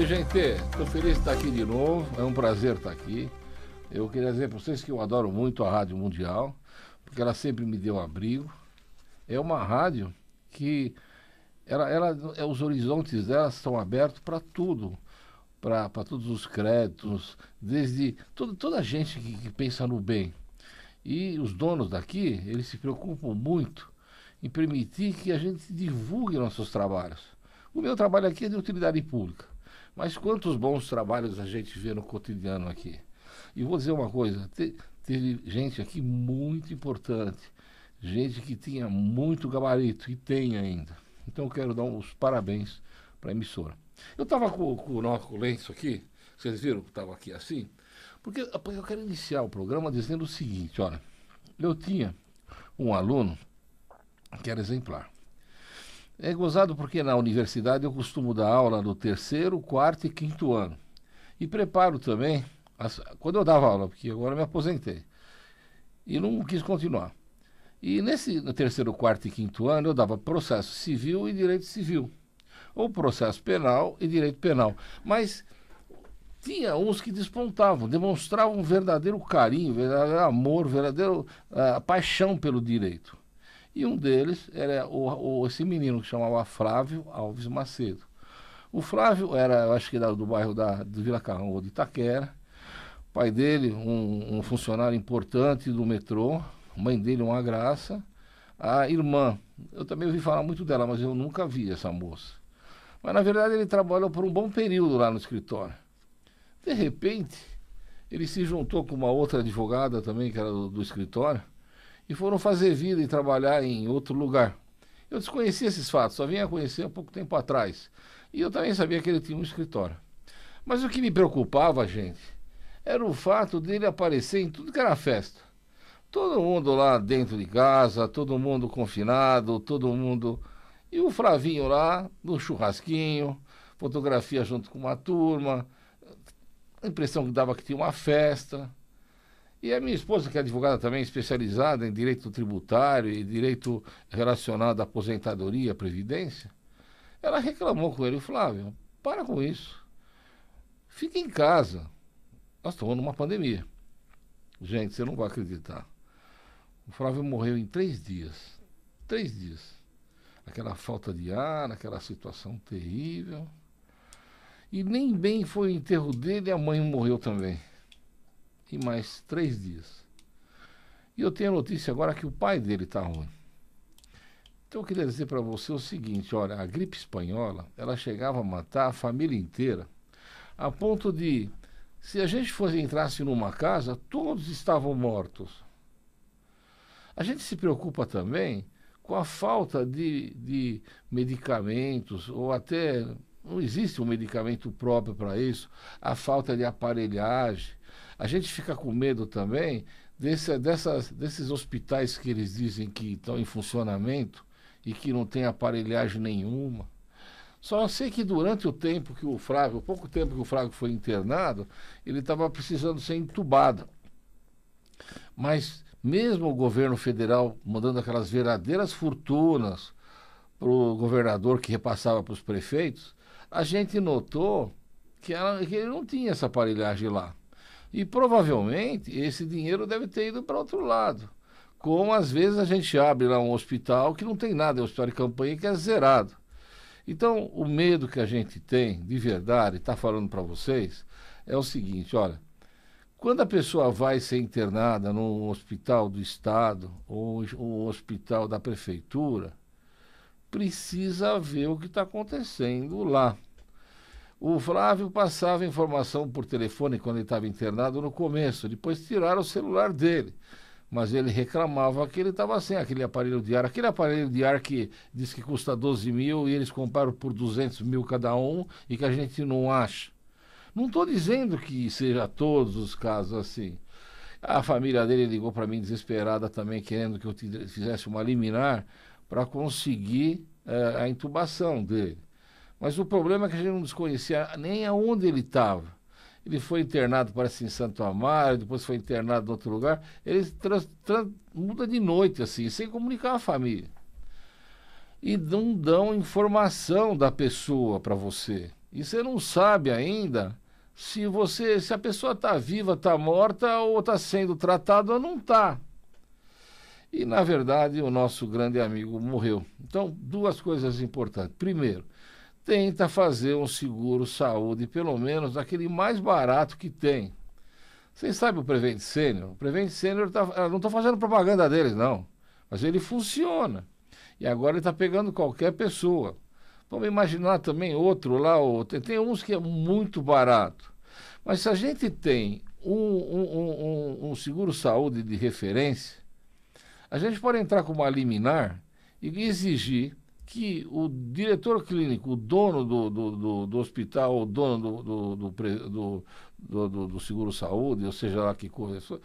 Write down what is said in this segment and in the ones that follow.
gente, estou feliz de estar aqui de novo, é um prazer estar aqui. Eu queria dizer para vocês que eu adoro muito a Rádio Mundial, porque ela sempre me deu abrigo. É uma rádio que os horizontes dela estão abertos para tudo, para todos os créditos, desde toda a gente que pensa no bem. E os donos daqui, eles se preocupam muito em permitir que a gente divulgue nossos trabalhos. O meu trabalho aqui é de utilidade pública, mas quantos bons trabalhos a gente vê no cotidiano aqui. E vou dizer uma coisa, teve gente aqui muito importante, gente que tinha muito gabarito, e tem ainda. Então eu quero dar os parabéns para a emissora. Eu estava com o nosso lenço aqui, vocês viram que estava aqui assim? Porque eu quero iniciar o programa dizendo o seguinte, olha, eu tinha um aluno que era exemplar. É gozado porque na universidade eu costumo dar aula no 3º, 4º e 5º ano. E preparo também, quando eu dava aula, porque agora eu me aposentei, e não quis continuar. E no 3º, 4º e 5º ano eu dava processo civil e direito civil, ou processo penal e direito penal. Mas tinha uns que despontavam, demonstravam um verdadeiro carinho, verdadeiro amor, verdadeiro paixão pelo direito. E um deles era esse menino que chamava Flávio Alves Macedo. O Flávio era, eu acho que era do bairro do Vila Carrão ou de Itaquera. O pai dele, um funcionário importante do metrô. Mãe dele, uma graça. A irmã, eu também ouvi falar muito dela, mas eu nunca vi essa moça. Mas na verdade ele trabalhou por um bom período lá no escritório. De repente, ele se juntou com uma outra advogada também, que era do escritório, e foram fazer vida e trabalhar em outro lugar. Eu desconhecia esses fatos, só vinha conhecer há pouco tempo atrás. E eu também sabia que ele tinha um escritório. Mas o que me preocupava, gente, era o fato dele aparecer em tudo que era festa. Todo mundo lá dentro de casa, todo mundo confinado, todo mundo... E o Flavinho lá, no churrasquinho, fotografia junto com uma turma, a impressão que dava que tinha uma festa. E a minha esposa, que é advogada também, especializada em direito tributário e direito relacionado à aposentadoria, previdência, ela reclamou com ele: Flávio, para com isso. Fica em casa. Nós estamos numa pandemia. Gente, você não vai acreditar. O Flávio morreu em 3 dias. 3 dias. Aquela falta de ar, aquela situação terrível. E nem bem foi o enterro dele, a mãe morreu também. E mais 3 dias. E eu tenho a notícia agora que o pai dele está ruim. Então eu queria dizer para você o seguinte, olha, a gripe espanhola, ela chegava a matar a família inteira, a ponto de, se a gente entrasse numa casa, todos estavam mortos. A gente se preocupa também com a falta de medicamentos, ou até não existe um medicamento próprio para isso, a falta de aparelhagem. A gente fica com medo também desses hospitais que eles dizem que estão em funcionamento e que não tem aparelhagem nenhuma. Só sei que durante o tempo que pouco tempo que o Flávio foi internado, ele estava precisando ser entubado. Mas mesmo o governo federal mandando aquelas verdadeiras fortunas para o governador que repassava para os prefeitos, a gente notou que ele não tinha essa aparelhagem lá. E provavelmente esse dinheiro deve ter ido para outro lado. Como às vezes a gente abre lá um hospital que não tem nada, é um hospital de campanha que é zerado. Então o medo que a gente tem, de verdade, está falando para vocês, é o seguinte, olha, quando a pessoa vai ser internada num hospital do estado ou um hospital da prefeitura, precisa ver o que está acontecendo lá. O Flávio passava informação por telefone quando ele estava internado no começo, depois tiraram o celular dele. Mas ele reclamava que ele estava sem aquele aparelho de ar que diz que custa 12 mil e eles compraram por 200 mil cada um e que a gente não acha. Não estou dizendo que seja todos os casos assim. A família dele ligou para mim desesperada também, querendo que eu fizesse uma liminar para conseguir a intubação dele. Mas o problema é que a gente não desconhecia nem aonde ele estava. Ele foi internado, parece, em Santo Amaro, depois foi internado em outro lugar. Ele muda de noite, assim, sem comunicar a família. E não dão informação da pessoa para você. E você não sabe ainda se a pessoa está viva, está morta, ou está sendo tratada ou não está. E, na verdade, o nosso grande amigo morreu. Então, duas coisas importantes. Primeiro, tenta fazer um seguro saúde, pelo menos aquele mais barato que tem. Vocês sabem o Prevent Senior? O Prevent Senior, eu não estou fazendo propaganda deles, não. Mas ele funciona. E agora ele está pegando qualquer pessoa. Vamos imaginar também outro lá, tem uns que é muito barato. Mas se a gente tem um seguro saúde de referência, a gente pode entrar com uma liminar e exigir que o diretor clínico, o dono do hospital, o dono do seguro-saúde, ou seja lá que coisa,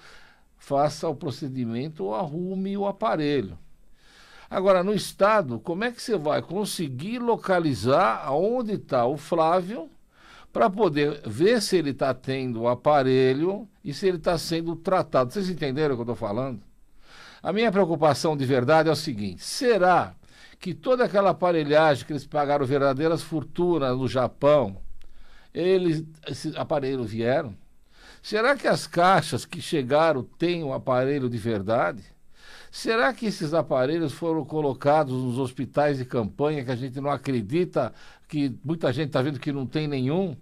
faça o procedimento ou arrume o aparelho. Agora, no Estado, como é que você vai conseguir localizar onde está o Flávio para poder ver se ele está tendo o aparelho e se ele está sendo tratado? Vocês entenderam o que eu estou falando? A minha preocupação de verdade é o seguinte: será que toda aquela aparelhagem que eles pagaram verdadeiras fortunas no Japão, esses aparelhos vieram? Será que as caixas que chegaram têm um aparelho de verdade? Será que esses aparelhos foram colocados nos hospitais de campanha que a gente não acredita, que muita gente está vendo que não tem nenhum?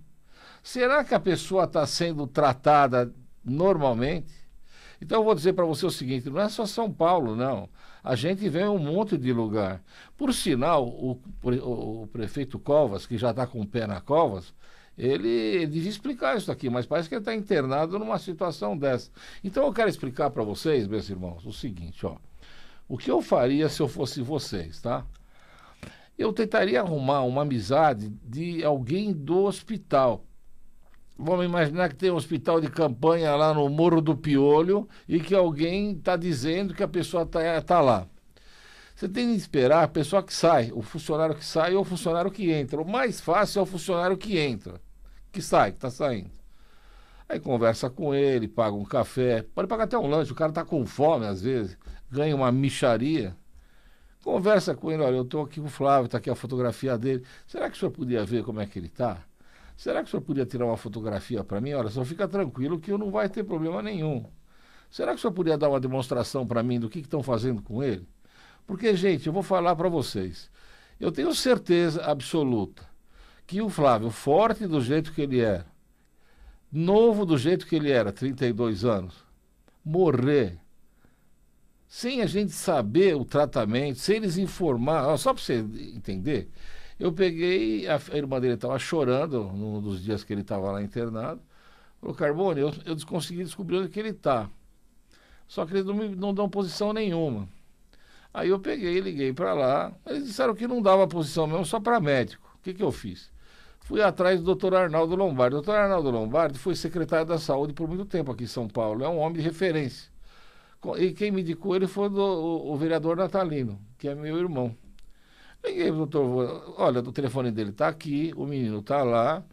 Será que a pessoa está sendo tratada normalmente? Então eu vou dizer para você o seguinte: não é só São Paulo, não. A gente vê um monte de lugar. Por sinal, o prefeito Covas, que já está com o pé na Covas, ele devia explicar isso aqui, mas parece que ele está internado numa situação dessa. Então eu quero explicar para vocês, meus irmãos, o seguinte, ó. O que eu faria se eu fosse vocês, tá? Eu tentaria arrumar uma amizade de alguém do hospital. Vamos imaginar que tem um hospital de campanha lá no Morro do Piolho e que alguém está dizendo que a pessoa está lá. Você tem que esperar a pessoa que sai, o funcionário que sai ou o funcionário que entra. O mais fácil é o funcionário que entra, que sai, que está saindo. Aí conversa com ele, paga um café, pode pagar até um lanche, o cara está com fome às vezes, ganha uma mixaria. Conversa com ele: olha, eu estou aqui com o Flávio, está aqui a fotografia dele. Será que o senhor podia ver como é que ele está? Será que o senhor podia tirar uma fotografia para mim? Olha, só fica tranquilo que não vai ter problema nenhum. Será que o senhor podia dar uma demonstração para mim do que estão fazendo com ele? Porque, gente, eu vou falar para vocês. Eu tenho certeza absoluta que o Flávio, forte do jeito que ele era, novo do jeito que ele era, 32 anos, morrer, sem a gente saber o tratamento, sem eles informar, só para você entender. Eu peguei, a irmã dele estava chorando num dos dias que ele estava lá internado. Falou: Carbone, eu consegui descobrir onde que ele está. Só que eles não dão posição nenhuma. Aí eu peguei e liguei para lá. Eles disseram que não dava posição mesmo, só para médico. O que eu fiz? Fui atrás do Dr. Arnaldo Lombardi. O Dr. Arnaldo Lombardi foi secretário da Saúde por muito tempo aqui em São Paulo. É um homem de referência. E quem me indicou ele foi o vereador Natalino, que é meu irmão. Liguei pro doutor: olha, o telefone dele está aqui, o menino está lá.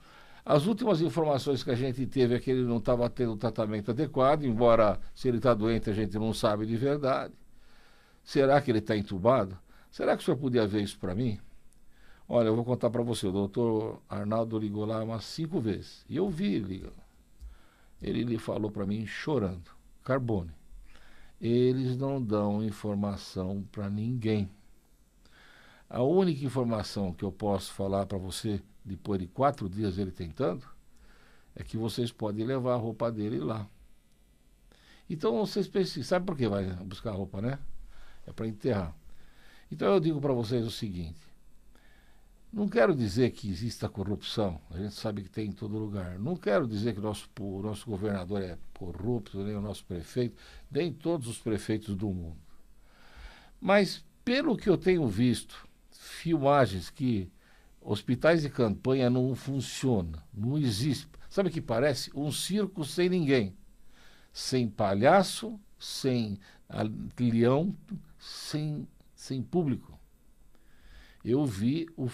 As últimas informações que a gente teve é que ele não estava tendo tratamento adequado, embora se ele está doente a gente não sabe de verdade. Será que ele está entubado? Será que o senhor podia ver isso para mim? Olha, eu vou contar para você, o doutor Arnaldo ligou lá umas 5 vezes. E eu vi ele ligando. Ele falou para mim chorando: Carbone, eles não dão informação para ninguém. A única informação que eu posso falar para você, depois de 4 dias ele tentando, é que vocês podem levar a roupa dele lá. Então vocês pensam, sabe por que vai buscar a roupa, né? É para enterrar. Então eu digo para vocês o seguinte: não quero dizer que exista corrupção, a gente sabe que tem em todo lugar. Não quero dizer que o nosso governador é corrupto, nem o nosso prefeito, nem todos os prefeitos do mundo. Mas, pelo que eu tenho visto, filmagens que hospitais de campanha não funcionam, não existe. Sabe o que parece? Um circo sem ninguém. Sem palhaço, sem leão, sem público. Eu vi o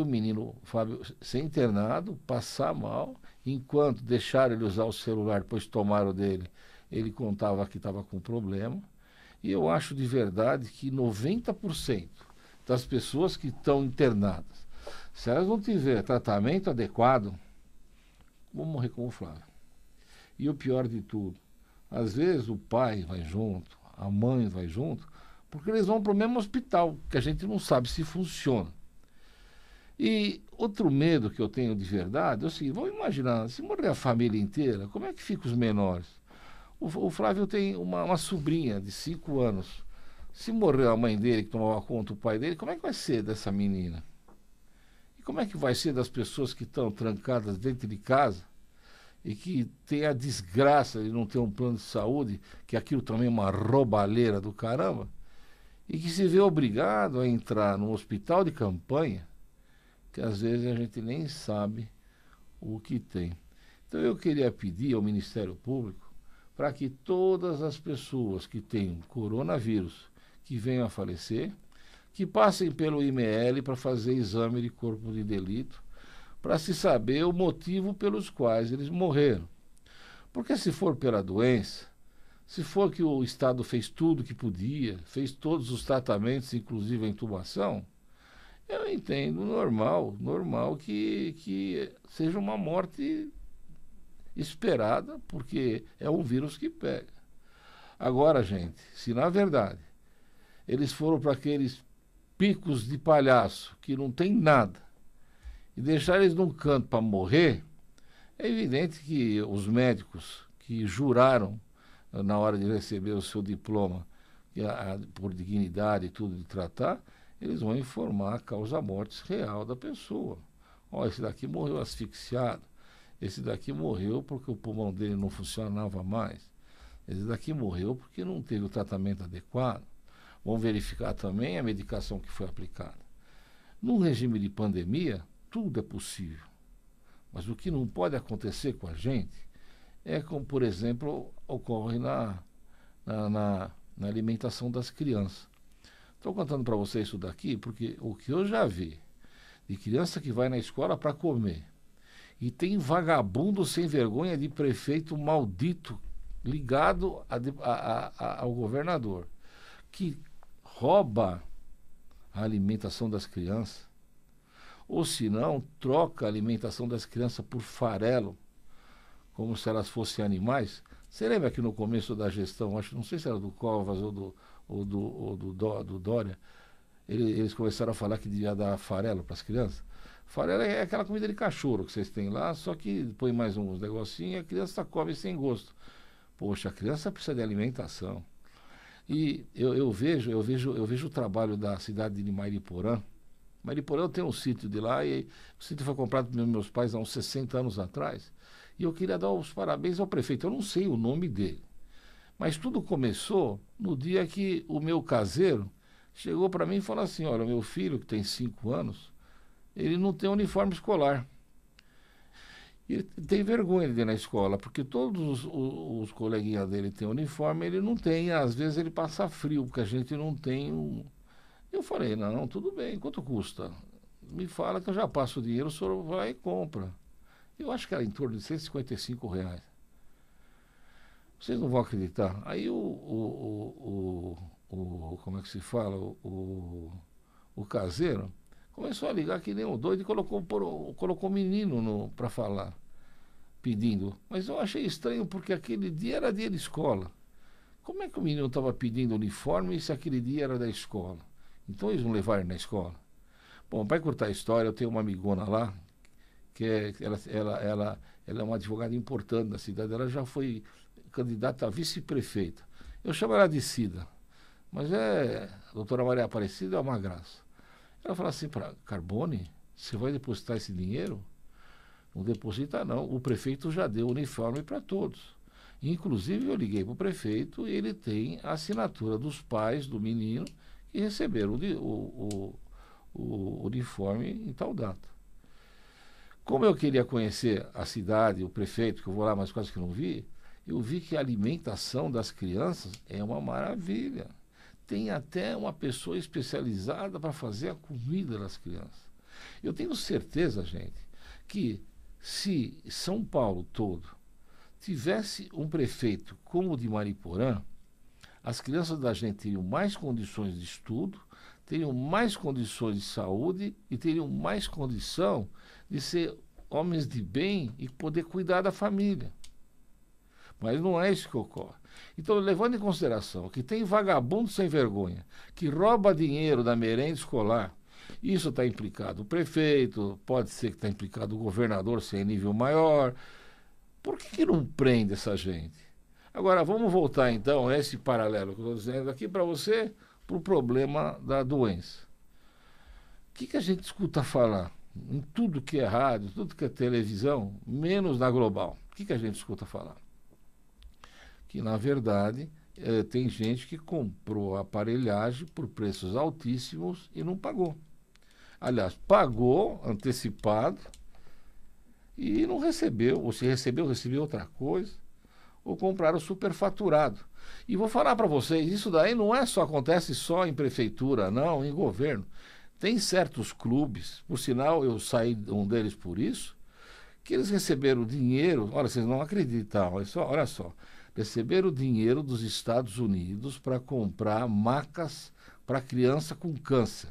menino Fábio ser internado, passar mal, enquanto deixaram ele usar o celular, depois tomaram dele, ele contava que estava com problema. E eu acho de verdade que 90% das pessoas que estão internadas Se elas não tiverem tratamento adequado, vão morrer como o Flávio. E o pior de tudo, às vezes o pai vai junto, a mãe vai junto, porque eles vão para o mesmo hospital, que a gente não sabe se funciona. E outro medo que eu tenho de verdade é o seguinte, vamos imaginar, se morrer a família inteira, como é que ficam os menores? O Flávio tem uma sobrinha de 5 anos. Se morrer a mãe dele, que tomava conta, o pai dele, como é que vai ser dessa menina? E como é que vai ser das pessoas que estão trancadas dentro de casa e que tem a desgraça de não ter um plano de saúde, que aquilo também é uma roubalheira do caramba, e que se vê obrigado a entrar num hospital de campanha, que às vezes a gente nem sabe o que tem. Então eu queria pedir ao Ministério Público para que todas as pessoas que têm coronavírus, que venham a falecer, que passem pelo IML para fazer exame de corpo de delito, para se saber o motivo pelos quais eles morreram. Porque se for pela doença, se for que o Estado fez tudo que podia, fez todos os tratamentos, inclusive a intubação, eu entendo normal que seja uma morte esperada, porque é um vírus que pega. Agora, gente, se na verdade eles foram para aqueles picos de palhaço que não tem nada e deixar eles num canto para morrer, é evidente que os médicos que juraram na hora de receber o seu diploma por dignidade e tudo de tratar, eles vão informar a causa-morte real da pessoa. Ó, esse daqui morreu asfixiado, esse daqui morreu porque o pulmão dele não funcionava mais, esse daqui morreu porque não teve o tratamento adequado. Vão verificar também a medicação que foi aplicada. Num regime de pandemia, tudo é possível. Mas o que não pode acontecer com a gente é como, por exemplo, ocorre na alimentação das crianças. Estou contando para vocês isso daqui porque o que eu já vi de criança que vai na escola para comer e tem vagabundo sem vergonha de prefeito maldito ligado ao governador, que rouba a alimentação das crianças, ou se não, troca a alimentação das crianças por farelo, como se elas fossem animais. Você lembra que no começo da gestão, não sei se era do Covas ou do Dória, eles começaram a falar que devia dar farelo para as crianças? Farelo é aquela comida de cachorro que vocês têm lá, só que põe mais uns negocinhos e a criança come sem gosto. Poxa, a criança precisa de alimentação. E eu vejo o trabalho da cidade de Mariporã. Mariporã tem um sítio de lá e o sítio foi comprado pelos meus pais há uns 60 anos atrás. E eu queria dar os parabéns ao prefeito. Eu não sei o nome dele, mas tudo começou no dia que o meu caseiro chegou para mim e falou assim: olha, meu filho que tem 5 anos, ele não tem uniforme escolar. E ele tem vergonha de ir na escola, porque todos os coleguinhas dele têm uniforme, ele não tem. Às vezes ele passa frio, porque a gente não tem um... Eu falei, não, tudo bem, quanto custa? Me fala que eu já passo o dinheiro, o senhor vai e compra. Eu acho que era em torno de R$ 155. Vocês não vão acreditar. Aí como é que se fala? O caseiro começou a ligar que nem um doido e colocou o menino para falar, pedindo. Mas eu achei estranho porque aquele dia era dia de escola. Como é que o menino estava pedindo uniforme se aquele dia era da escola? Então eles não levaram na escola. Bom, para encurtar a história, eu tenho uma amigona lá, ela é uma advogada importante da cidade, ela já foi candidata a vice-prefeita. Eu chamo ela de Cida, mas a doutora Maria Aparecida é uma graça. Ela fala assim para Carbone, você vai depositar esse dinheiro? Não deposita não, o prefeito já deu uniforme para todos. Inclusive eu liguei para o prefeito e ele tem a assinatura dos pais do menino que receberam o uniforme em tal data. Como eu queria conhecer a cidade, o prefeito, que eu vou lá, mas quase que não vi, eu vi que a alimentação das crianças é uma maravilha. Tem até uma pessoa especializada para fazer a comida das crianças. Eu tenho certeza, gente, que se São Paulo todo tivesse um prefeito como o de Mariporã, as crianças da gente teriam mais condições de estudo, teriam mais condições de saúde e teriam mais condição de ser homens de bem e poder cuidar da família. Mas não é isso que ocorre. Então, levando em consideração que tem vagabundo sem vergonha, que rouba dinheiro da merenda escolar, isso está implicado o prefeito, pode ser que está implicado o governador, se é em nível maior. Por que não prende essa gente? Agora, vamos voltar então a esse paralelo que eu estou dizendo aqui para você, para o problema da doença. O que a gente escuta falar em tudo que é rádio, tudo que é televisão, menos na Global? O que a gente escuta falar? Que, na verdade, tem gente que comprou a aparelhagem por preços altíssimos e não pagou. Aliás, pagou antecipado e não recebeu, ou se recebeu, recebeu outra coisa, ou compraram superfaturado. E vou falar para vocês, isso daí não acontece só em prefeitura, não, em governo. Tem certos clubes, por sinal eu saí de um deles por isso, que eles receberam dinheiro, olha, vocês não acreditam, olha só, receberam dinheiro dos Estados Unidos para comprar macas para criança com câncer.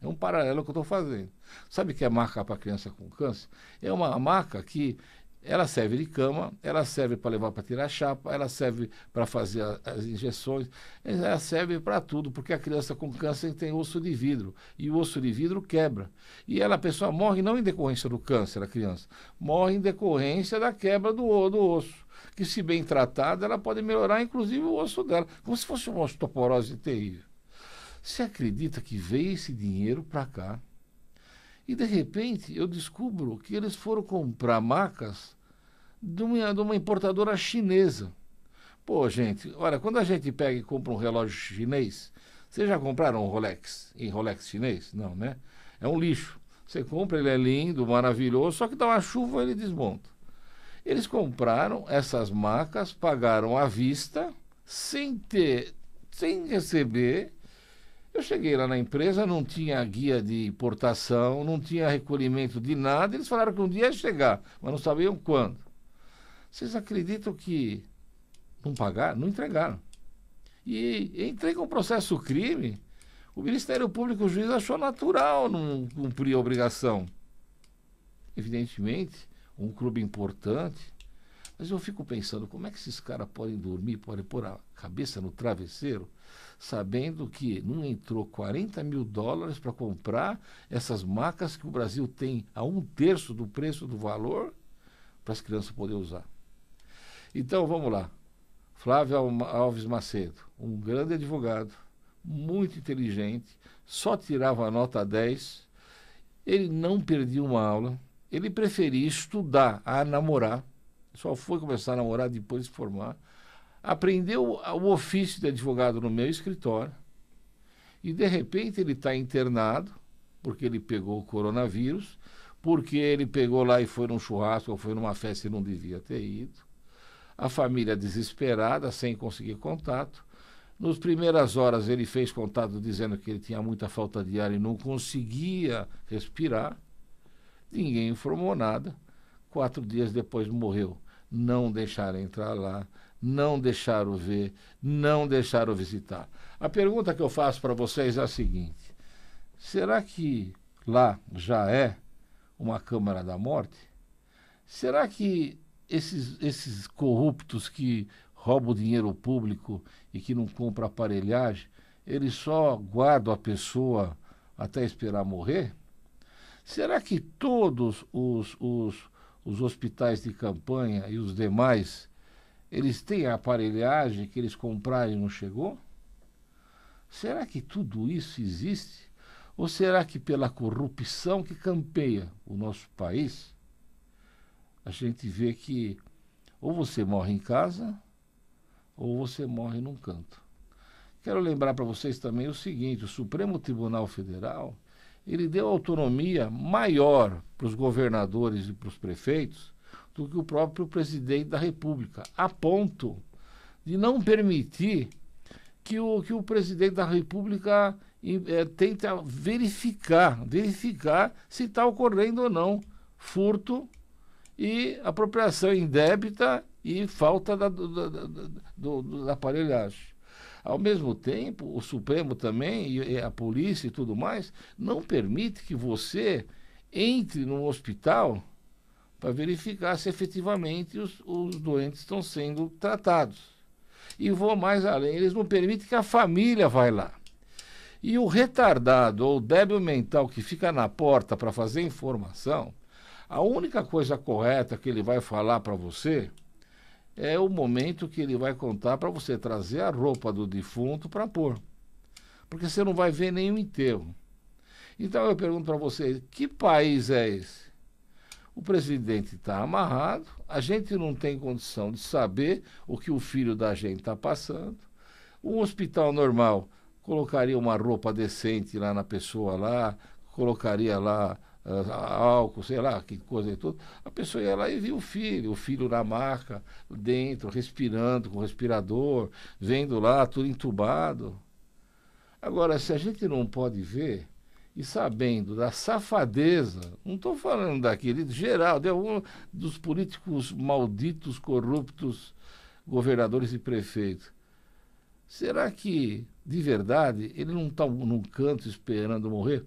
É um paralelo que eu estou fazendo. Sabe o que é maca para criança com câncer? É uma maca que ela serve de cama, ela serve para levar para tirar a chapa, ela serve para fazer as injeções, ela serve para tudo, porque a criança com câncer tem osso de vidro, e o osso de vidro quebra. E a pessoa morre não em decorrência do câncer, a criança, morre em decorrência da quebra do osso, que se bem tratada, ela pode melhorar inclusive o osso dela, como se fosse uma osteoporose terrível. Você acredita que veio esse dinheiro para cá? E, de repente, eu descubro que eles foram comprar macas de uma importadora chinesa. Pô, gente, olha, quando a gente pega e compra um relógio chinês, vocês já compraram um Rolex em Rolex chinês? Não, né? É um lixo. Você compra, ele é lindo, maravilhoso, só que dá uma chuva e ele desmonta. Eles compraram essas macas, pagaram à vista, sem receber. Eu cheguei lá na empresa, não tinha guia de importação, não tinha recolhimento de nada. Eles falaram que um dia ia chegar, mas não sabiam quando. Vocês acreditam que não pagaram? Não entregaram. E entrei com um processo crime. O Ministério Público, o juiz, achou natural não cumprir a obrigação. Evidentemente, um clube importante. Mas eu fico pensando, como é que esses caras podem dormir, podem pôr a cabeça no travesseiro, sabendo que não entrou 40 mil dólares para comprar essas macas que o Brasil tem a 1/3 do preço do valor para as crianças poderem usar. Então, vamos lá. Flávio Alves Macedo, um grande advogado, muito inteligente, só tirava nota 10, ele não perdia uma aula, ele preferia estudar a namorar, só foi começar a namorar depois de se formar, aprendeu o ofício de advogado no meu escritório e, de repente, ele está internado porque ele pegou o coronavírus, porque ele pegou lá e foi num churrasco ou foi numa festa e não devia ter ido. A família desesperada, sem conseguir contato. Nas primeiras horas ele fez contato dizendo que ele tinha muita falta de ar e não conseguia respirar. Ninguém informou nada. 4 dias depois morreu. Não deixaram entrar lá, não deixaram ver, não deixaram visitar. A pergunta que eu faço para vocês é a seguinte: será que lá já é uma Câmara da Morte? Será que esses corruptos que roubam o dinheiro público e que não compram aparelhagem, eles só guardam a pessoa até esperar morrer? Será que todos os hospitais de campanha e os demais, eles têm a aparelhagem que eles compraram e não chegou? Será que tudo isso existe? Ou será que pela corrupção que campeia o nosso país, a gente vê que ou você morre em casa ou você morre num canto? Quero lembrar para vocês também o seguinte: o Supremo Tribunal Federal, ele deu autonomia maior para os governadores e para os prefeitos do que o próprio presidente da República, a ponto de não permitir que o presidente da República tente verificar se está ocorrendo ou não furto e apropriação indébita e falta da aparelhagem. Ao mesmo tempo, o Supremo também, e a polícia e tudo mais, não permite que você entre num hospital para verificar se efetivamente os doentes estão sendo tratados. E vou mais além, eles não permitem que a família vá lá. E o retardado ou débil mental que fica na porta para fazer informação, a única coisa correta que ele vai falar para você é o momento que ele vai contar para você trazer a roupa do defunto para pôr. Porque você não vai ver nenhum enterro. Então eu pergunto para você, que país é esse? O presidente está amarrado, a gente não tem condição de saber o que o filho da gente está passando. Um hospital normal colocaria uma roupa decente lá na pessoa lá, colocaria lá álcool, sei lá, que coisa e tudo. A pessoa ia lá e via o filho na maca, dentro, respirando com respirador, vendo lá, tudo entubado. Agora, se a gente não pode ver, e sabendo da safadeza, não estou falando daquele geral, de algum dos políticos malditos, corruptos, governadores e prefeitos, será que, de verdade, ele não está num canto esperando morrer?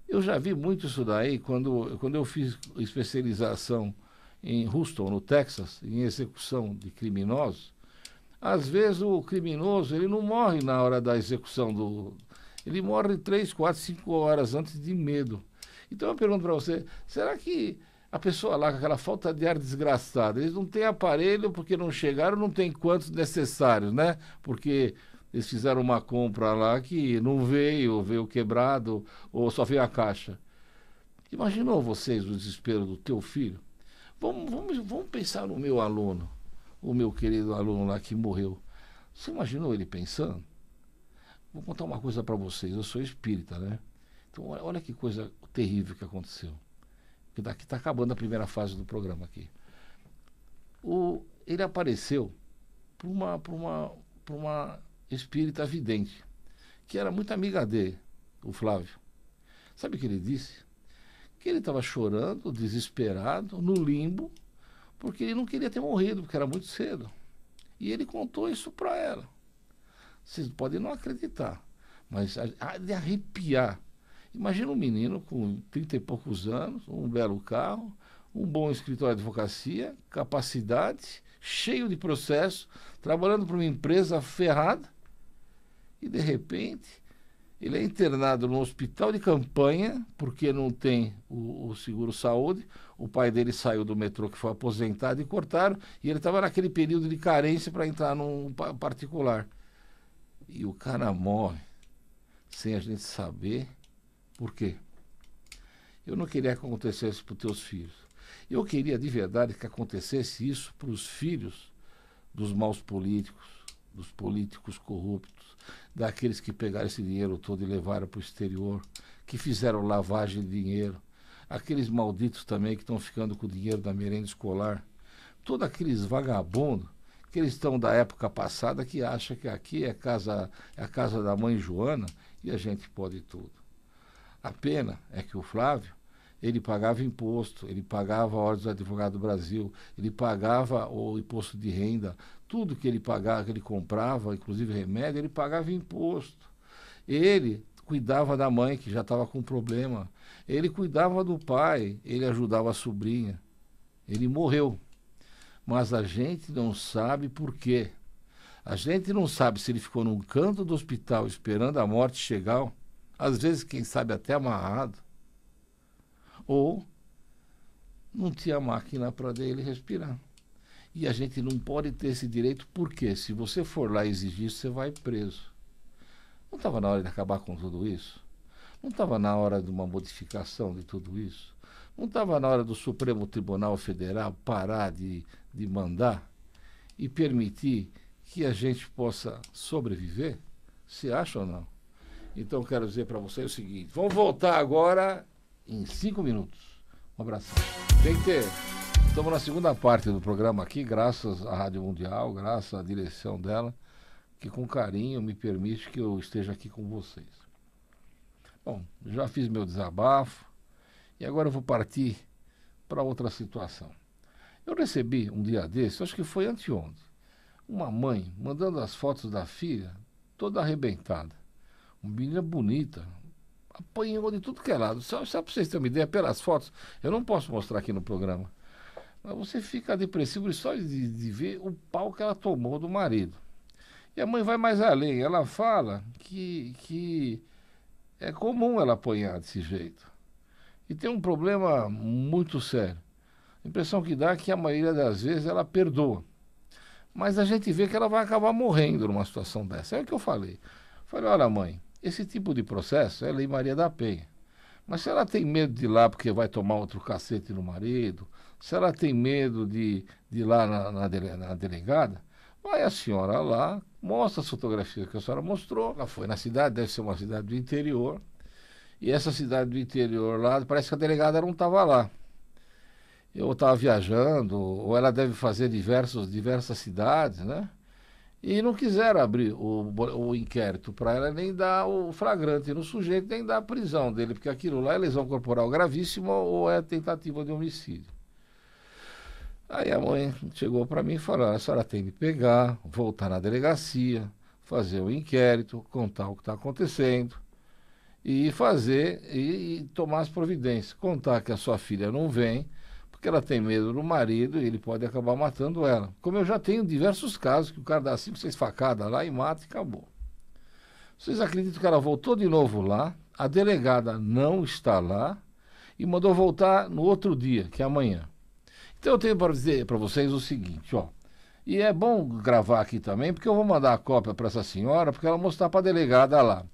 Eu já vi muito isso daí quando eu fiz especialização em Houston, no Texas, em execução de criminosos. Às vezes o criminoso ele não morre na hora da execução do... Ele morre 3, 4, 5 horas antes de medo. Então eu pergunto para você, será que a pessoa lá com aquela falta de ar desgraçada, eles não têm aparelho porque não chegaram, não tem quantos necessários, né? Porque eles fizeram uma compra lá que não veio quebrado ou só veio a caixa. Imaginou vocês o desespero do teu filho? Vamos pensar no meu aluno, o meu querido aluno lá que morreu. Você imaginou ele pensando? Vou contar uma coisa para vocês, eu sou espírita, né? Então olha que coisa terrível que aconteceu. Que daqui está acabando a primeira fase do programa aqui. Ele apareceu para uma espírita vidente, que era muito amiga dele, o Flávio. Sabe o que ele disse? Que ele estava chorando, desesperado, no limbo, porque ele não queria ter morrido, porque era muito cedo. E ele contou isso para ela. Vocês podem não acreditar, mas há de arrepiar. Imagina um menino com 30 e poucos anos, um belo carro, um bom escritório de advocacia, capacidade, cheio de processo, trabalhando para uma empresa ferrada, e de repente ele é internado no hospital de campanha, porque não tem o seguro-saúde. O pai dele saiu do metrô, que foi aposentado, e cortaram, e ele estava naquele período de carência para entrar num particular. E o cara morre sem a gente saber por quê. Eu não queria que acontecesse para os teus filhos. Eu queria de verdade que acontecesse isso para os filhos dos maus políticos, dos políticos corruptos, daqueles que pegaram esse dinheiro todo e levaram para o exterior, que fizeram lavagem de dinheiro, aqueles malditos também que estão ficando com o dinheiro da merenda escolar, todos aqueles vagabundos que eles estão da época passada, que acham que aqui é a casa da mãe Joana e a gente pode tudo. A pena é que o Flávio, ele pagava imposto, ele pagava a Ordem dos Advogados do Brasil, ele pagava o imposto de renda, tudo que ele pagava, que ele comprava, inclusive remédio, ele pagava imposto. Ele cuidava da mãe, que já estava com problema, ele cuidava do pai, ele ajudava a sobrinha. Ele morreu. Mas a gente não sabe por quê. A gente não sabe se ele ficou num canto do hospital esperando a morte chegar, às vezes, quem sabe, até amarrado, ou não tinha máquina para ele respirar. E a gente não pode ter esse direito, porque se você for lá exigir isso, você vai preso. Não estava na hora de acabar com tudo isso? Não estava na hora de uma modificação de tudo isso? Não estava na hora do Supremo Tribunal Federal parar de mandar e permitir que a gente possa sobreviver? Você acha ou não? Então, quero dizer para você o seguinte, vamos voltar agora em 5 minutos. Um abração. Estamos na segunda parte do programa aqui, graças à Rádio Mundial, graças à direção dela, que com carinho me permite que eu esteja aqui com vocês. Bom, já fiz meu desabafo e agora eu vou partir para outra situação. Eu recebi um dia desses, acho que foi anteontem, uma mãe mandando as fotos da filha toda arrebentada. Uma menina bonita, apanhou de tudo que é lado. Só para vocês terem uma ideia, pelas fotos, eu não posso mostrar aqui no programa, mas você fica depressivo só de ver o pau que ela tomou do marido. E a mãe vai mais além, ela fala que é comum ela apanhar desse jeito. E tem um problema muito sério. A impressão que dá é que a maioria das vezes ela perdoa. Mas a gente vê que ela vai acabar morrendo numa situação dessa. É o que eu falei. Falei, olha mãe, esse tipo de processo é Lei Maria da Penha. Mas se ela tem medo de ir lá porque vai tomar outro cacete no marido, se ela tem medo de ir lá na delegada, vai a senhora lá, mostra as fotografias que a senhora mostrou. Ela foi na cidade, deve ser uma cidade do interior. E essa cidade do interior lá, parece que a delegada não estava lá. Eu estava viajando, ou ela deve fazer diversas cidades, né? E não quiseram abrir o inquérito para ela, nem dar o flagrante no sujeito, nem dar a prisão dele, porque aquilo lá é lesão corporal gravíssima ou é tentativa de homicídio. Aí a mãe chegou para mim e falou, a senhora tem de pegar, voltar na delegacia, fazer o inquérito, contar o que está acontecendo e fazer e tomar as providências. Contar que a sua filha não vem, porque ela tem medo do marido e ele pode acabar matando ela. Como eu já tenho diversos casos que o cara dá 5, 6 facadas lá e mata e acabou. Vocês acreditam que ela voltou de novo lá, a delegada não está lá e mandou voltar no outro dia, que é amanhã. Então eu tenho para dizer para vocês o seguinte, ó. E é bom gravar aqui também, porque eu vou mandar a cópia para essa senhora, porque ela mostrar para a delegada lá.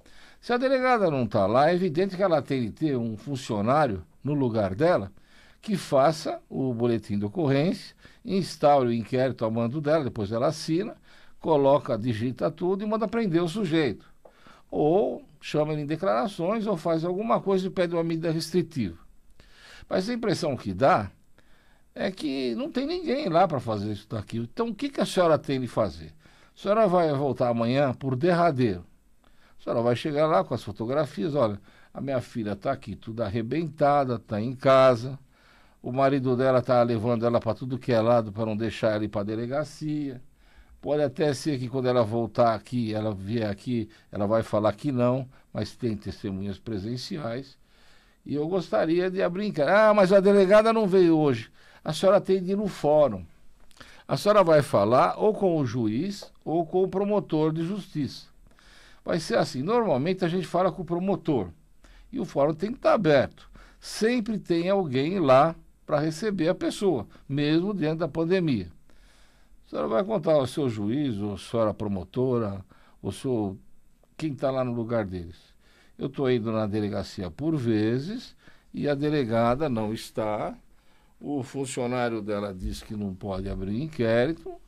Se a delegada não está lá, é evidente que ela tem de ter um funcionário no lugar dela que faça o boletim de ocorrência, instaure o inquérito ao mando dela, depois ela assina, coloca, digita tudo e manda prender o sujeito. Ou chama ele em declarações ou faz alguma coisa e pede uma medida restritiva. Mas a impressão que dá é que não tem ninguém lá para fazer isso daqui. Então o que a senhora tem de fazer? A senhora vai voltar amanhã por derradeiro. A senhora vai chegar lá com as fotografias, olha, a minha filha está aqui, tudo arrebentada, está em casa, o marido dela está levando ela para tudo que é lado para não deixar ela ir para a delegacia. Pode até ser que quando ela voltar aqui, ela vier aqui, ela vai falar que não, mas tem testemunhas presenciais. E eu gostaria de abrir inquérito. Ah, mas a delegada não veio hoje. A senhora tem de ir no fórum. A senhora vai falar ou com o juiz ou com o promotor de justiça. Vai ser assim, normalmente a gente fala com o promotor e o fórum tem que estar aberto. Sempre tem alguém lá para receber a pessoa, mesmo diante da pandemia. A senhora vai contar ao seu juiz, ou a senhora promotora, ou quem está lá no lugar deles. Eu estou indo na delegacia por vezes e a delegada não está. O funcionário dela diz que não pode abrir inquérito.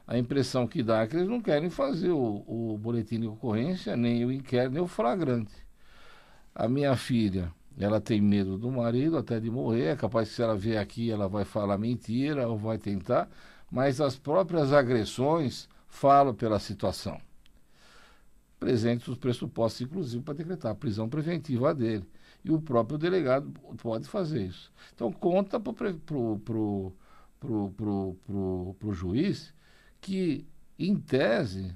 A impressão que dá é que eles não querem fazer o boletim de ocorrência, nem o inquérito, nem o flagrante. A minha filha, ela tem medo do marido, até de morrer. É capaz que se ela vier aqui, ela vai falar mentira ou vai tentar. Mas as próprias agressões falam pela situação. Presentes os pressupostos, inclusive, para decretar a prisão preventiva dele. E o próprio delegado pode fazer isso. Então, conta para o juiz que, em tese,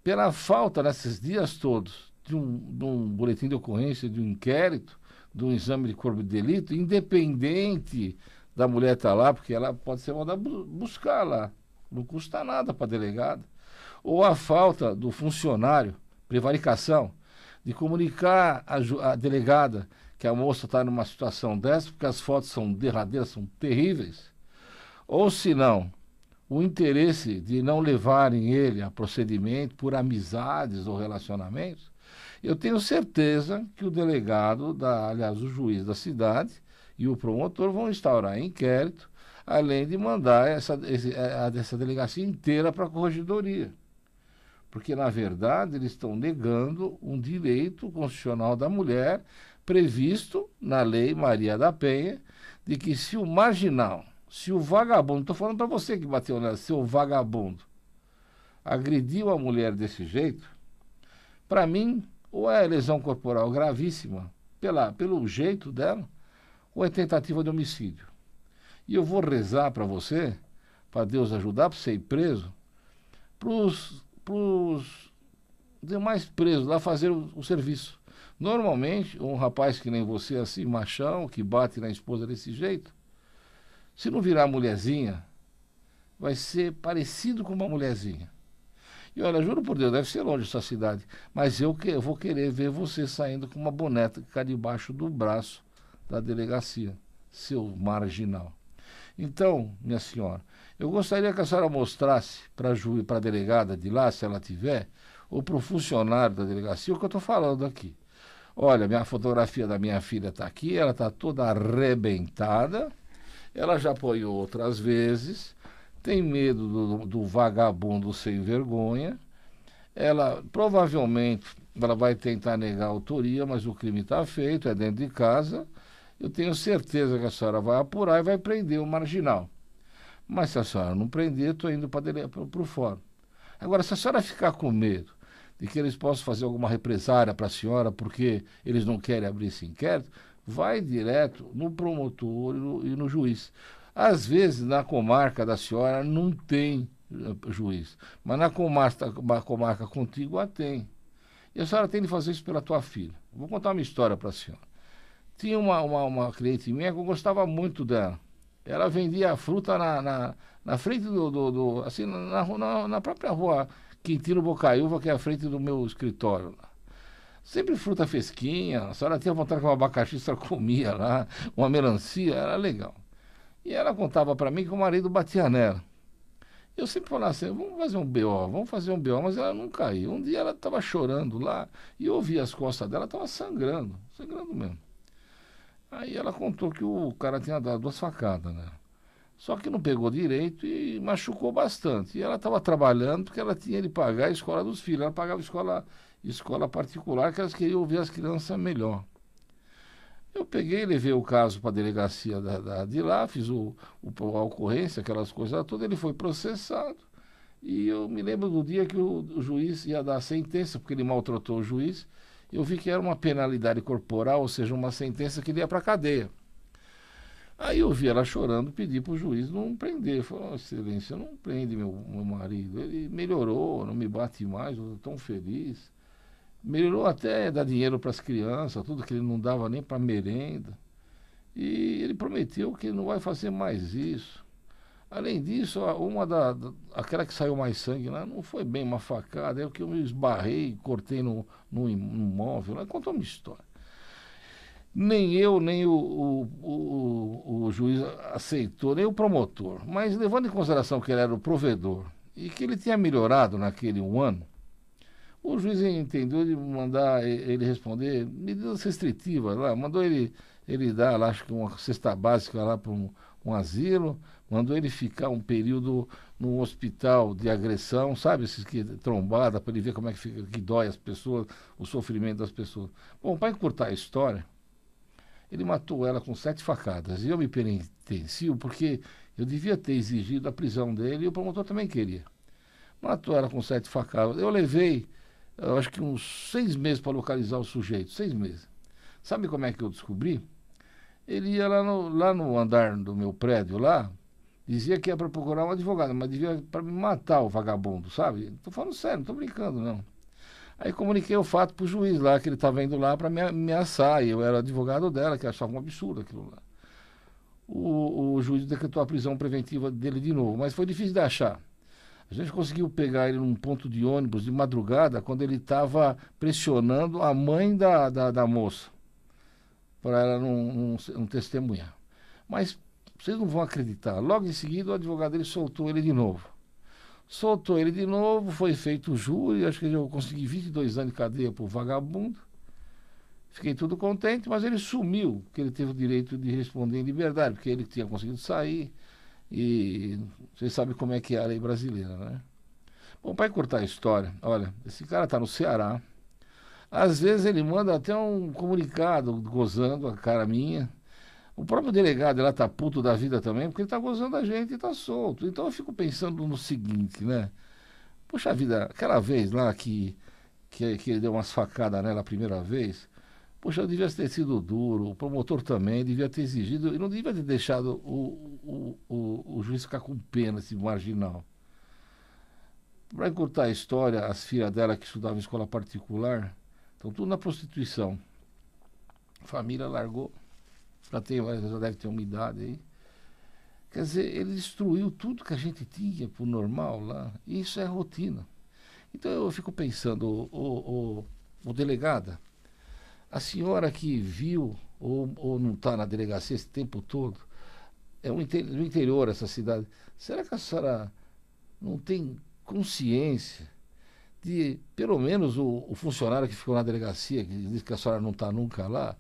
pela falta nesses dias todos de um boletim de ocorrência, de um inquérito, de um exame de corpo de delito, independente da mulher estar lá, porque ela pode ser mandada buscar lá, não custa nada para a delegada, ou a falta do funcionário, prevaricação, de comunicar a delegada que a moça está numa situação dessa, porque as fotos são derradeiras, são terríveis, ou se não, o interesse de não levarem ele a procedimento por amizades ou relacionamentos, eu tenho certeza que o delegado, aliás, o juiz da cidade e o promotor vão instaurar inquérito, além de mandar essa delegacia inteira para a corregedoria. Porque, na verdade, eles estão negando um direito constitucional da mulher previsto na Lei Maria da Penha, de que se o marginal, se o vagabundo, estou falando para você que bateu nela, seu vagabundo, agrediu a mulher desse jeito, para mim, ou é lesão corporal gravíssima, pelo jeito dela, ou é tentativa de homicídio. E eu vou rezar para você, para Deus ajudar, para você ir preso, para os demais presos lá fazer o serviço. Normalmente, um rapaz que nem você, assim, machão, que bate na esposa desse jeito, se não virar mulherzinha, vai ser parecido com uma mulherzinha. E olha, juro por Deus, deve ser longe essa cidade, mas eu vou querer ver você saindo com uma boneca que está debaixo do braço da delegacia, seu marginal. Então, minha senhora, eu gostaria que a senhora mostrasse para a delegada de lá, se ela tiver, ou para o funcionário da delegacia, o que eu estou falando aqui. Olha, minha fotografia da minha filha está aqui, ela está toda arrebentada, ela já apoiou outras vezes, tem medo do vagabundo sem vergonha, ela provavelmente ela vai tentar negar a autoria, mas o crime está feito, é dentro de casa. Eu tenho certeza que a senhora vai apurar e vai prender o marginal. Mas se a senhora não prender, estou indo para o fórum. Agora, se a senhora ficar com medo de que eles possam fazer alguma represária para a senhora porque eles não querem abrir esse inquérito, vai direto no promotor e no juiz. Às vezes, na comarca da senhora não tem juiz, mas na comarca contigo a tem. E a senhora tem de fazer isso pela tua filha. Vou contar uma história para a senhora. Tinha uma cliente minha que eu gostava muito dela. Ela vendia fruta na frente assim, na própria rua Quintino Bocaiúva, que é a frente do meu escritório. Sempre fruta fresquinha, a senhora tinha vontade de um abacaxi, a senhora comia lá, uma melancia, era legal. E ela contava para mim que o marido batia nela. Eu sempre falava assim, vamos fazer um BO, mas ela não caiu. Um dia ela estava chorando lá, e eu vi as costas dela, estava sangrando mesmo. Aí ela contou que o cara tinha dado 2 facadas, né? Só que não pegou direito e machucou bastante. E ela estava trabalhando porque ela tinha de pagar a escola dos filhos. Ela pagava escola particular, que elas queriam ouvir as crianças melhor. Eu peguei e levei o caso para a delegacia de lá, fiz a ocorrência, aquelas coisas todas, ele foi processado. E eu me lembro do dia que o juiz ia dar a sentença, porque ele maltratou o juiz. Eu vi que era uma penalidade corporal, ou seja, uma sentença que ia para a cadeia. Aí eu vi ela chorando, pedi para o juiz não prender. Falei, oh, excelência, não prende meu marido. Ele melhorou, não me bate mais, eu estou tão feliz. Melhorou até dar dinheiro para as crianças, tudo que ele não dava nem para merenda. E ele prometeu que não vai fazer mais isso. Além disso, aquela que saiu mais sangue lá não foi bem uma facada, é o que eu me esbarrei, cortei no móvel. Ela contou uma história. Nem eu, nem o juiz aceitou, nem o promotor. Mas levando em consideração que ele era o provedor e que ele tinha melhorado naquele 1 ano, o juiz entendeu de mandar ele responder medidas restritivas lá, mandou ele dar, lá, acho que uma cesta básica lá para um asilo, mandou ele ficar um período num hospital de agressão, sabe, esses que trombada, para ele ver como é que fica, que dói as pessoas, o sofrimento das pessoas. Bom, para encurtar a história, ele matou ela com 7 facadas. E eu me penitencio porque eu devia ter exigido a prisão dele e o promotor também queria. Matou ela com 7 facadas. Eu levei, eu acho que uns 6 meses para localizar o sujeito, 6 meses. Sabe como é que eu descobri? Ele ia lá no andar do meu prédio lá, dizia que ia para procurar um advogado, mas devia para me matar o vagabundo, sabe? Estou falando sério, não estou brincando não. Aí comuniquei o fato para o juiz lá, que ele estava indo lá para me ameaçar, e eu era advogado dela, que achava um absurdo aquilo lá. O juiz decretou a prisão preventiva dele de novo, mas foi difícil de achar. A gente conseguiu pegar ele num ponto de ônibus de madrugada, quando ele estava pressionando a mãe da moça, para ela não testemunhar. Mas vocês não vão acreditar, logo em seguida o advogado dele soltou ele de novo. Soltou ele de novo, foi feito o júri, acho que eu consegui 22 anos de cadeia por vagabundo. Fiquei tudo contente, mas ele sumiu, que ele teve o direito de responder em liberdade, porque ele tinha conseguido sair. E vocês sabem como é que é a lei brasileira, né? Bom, para encurtar a história, olha, esse cara está no Ceará. Às vezes ele manda até um comunicado gozando a cara minha. O próprio delegado lá tá puto da vida também, porque ele tá gozando da gente e tá solto. Então eu fico pensando no seguinte, né? Poxa vida, aquela vez lá que ele deu umas facadas nela a primeira vez, poxa, eu devia ter sido duro, o promotor também devia ter exigido, e não devia ter deixado o juiz ficar com pena, esse marginal. Para encurtar a história, as filhas dela que estudavam em escola particular, estão tudo na prostituição. A família largou, já deve ter uma idade aí. Quer dizer, ele destruiu tudo que a gente tinha por normal lá. E isso é rotina. Então eu fico pensando, o delegada, a senhora que viu ou não está na delegacia esse tempo todo, é no interior essa cidade, será que a senhora não tem consciência de, pelo menos o funcionário que ficou na delegacia, que diz que a senhora não está nunca lá,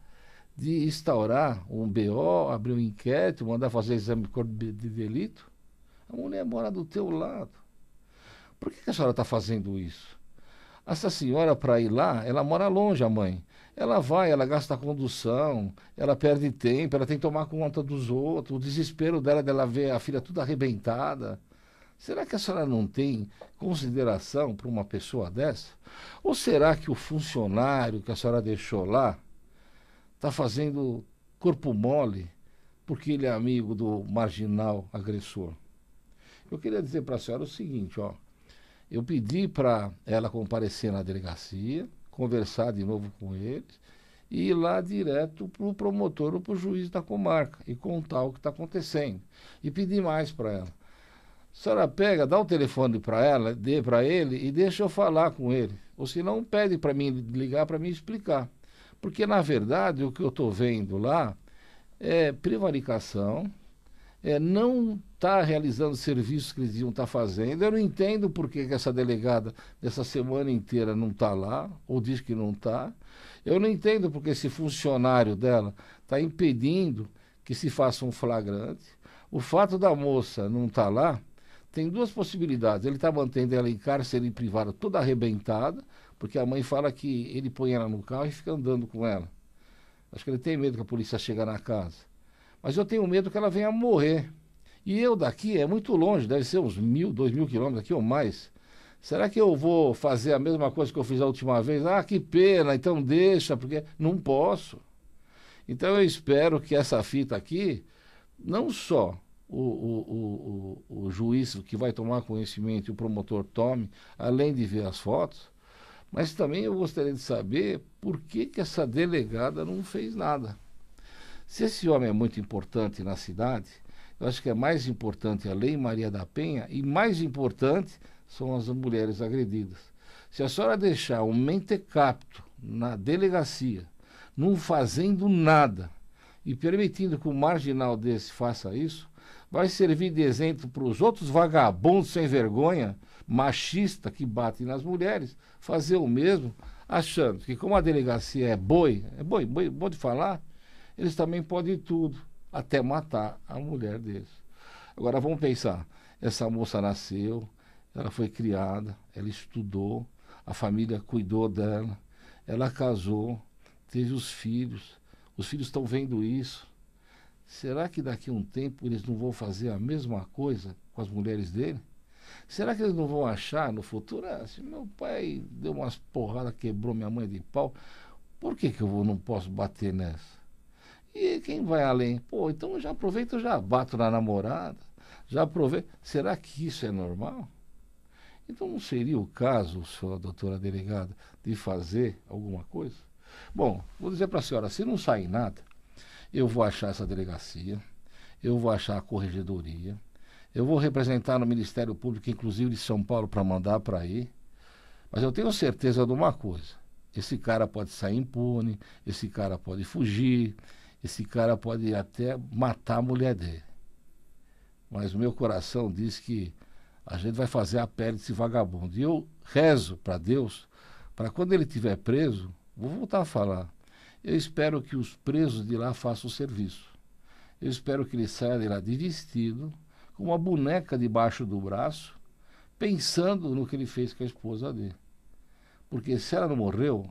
de instaurar um BO, abrir um inquérito, mandar fazer exame de corpo de delito? A mulher mora do teu lado. Por que a senhora está fazendo isso? Essa senhora, para ir lá, ela mora longe, a mãe. Ela vai, ela gasta a condução, ela perde tempo, ela tem que tomar conta dos outros, o desespero dela ver a filha toda arrebentada. Será que a senhora não tem consideração para uma pessoa dessa? Ou será que o funcionário que a senhora deixou lá está fazendo corpo mole porque ele é amigo do marginal agressor? Eu queria dizer para a senhora o seguinte, ó. Eu pedi para ela comparecer na delegacia, conversar de novo com eles e ir lá direto para o promotor ou para o juiz da comarca e contar o que está acontecendo. E pedir mais para ela. A senhora pega, dá o telefone para ela, dê para ele e deixa eu falar com ele. Ou se não, pede para mim ligar para me explicar. Porque, na verdade, o que eu estou vendo lá é prevaricação, não está realizando serviços que eles iam estar fazendo. Eu não entendo por que essa delegada dessa semana inteira não está lá, ou diz que não está. Eu não entendo porque esse funcionário dela está impedindo que se faça um flagrante. O fato da moça não estar lá, tem duas possibilidades. Ele está mantendo ela em cárcere privado toda arrebentada, porque a mãe fala que ele põe ela no carro e fica andando com ela. Acho que ele tem medo que a polícia chegue na casa. Mas eu tenho medo que ela venha morrer. E eu daqui é muito longe, deve ser uns 1.000, 2.000 quilômetros daqui ou mais. Será que eu vou fazer a mesma coisa que eu fiz a última vez? Ah, que pena, então deixa, porque não posso. Então eu espero que essa fita aqui, não só o juiz que vai tomar conhecimento e o promotor tome, além de ver as fotos, mas também eu gostaria de saber por que essa delegada não fez nada. Se esse homem é muito importante na cidade, eu acho que é mais importante a Lei Maria da Penha e mais importante são as mulheres agredidas. Se a senhora deixar um mentecapto na delegacia, não fazendo nada e permitindo que um marginal desse faça isso, vai servir de exemplo para os outros vagabundos sem vergonha, machistas que batem nas mulheres, fazer o mesmo, achando que como a delegacia é boi de falar, eles também podem tudo, até matar a mulher deles. Agora vamos pensar, essa moça nasceu, ela foi criada, ela estudou, a família cuidou dela, ela casou, teve os filhos estão vendo isso. Será que daqui a um tempo eles não vão fazer a mesma coisa com as mulheres dele? Será que eles não vão achar no futuro, se meu pai deu umas porradas, quebrou minha mãe de pau, por que eu não posso bater nessa? E quem vai além? Pô, então eu já aproveito, eu já bato na namorada, já aproveito. Será que isso é normal? Então não seria o caso, senhora doutora delegada, de fazer alguma coisa? Bom, vou dizer para a senhora, se não sair nada, eu vou achar essa delegacia, eu vou achar a corregedoria, eu vou representar no Ministério Público, inclusive de São Paulo, para mandar para aí. Mas eu tenho certeza de uma coisa, esse cara pode sair impune, esse cara pode fugir, esse cara pode até matar a mulher dele. Mas o meu coração diz que a gente vai fazer a pele desse vagabundo. E eu rezo para Deus, para quando ele estiver preso, vou voltar a falar, eu espero que os presos de lá façam o serviço. Eu espero que ele saia de lá de vestido, com uma boneca debaixo do braço, pensando no que ele fez com a esposa dele. Porque se ela não morreu,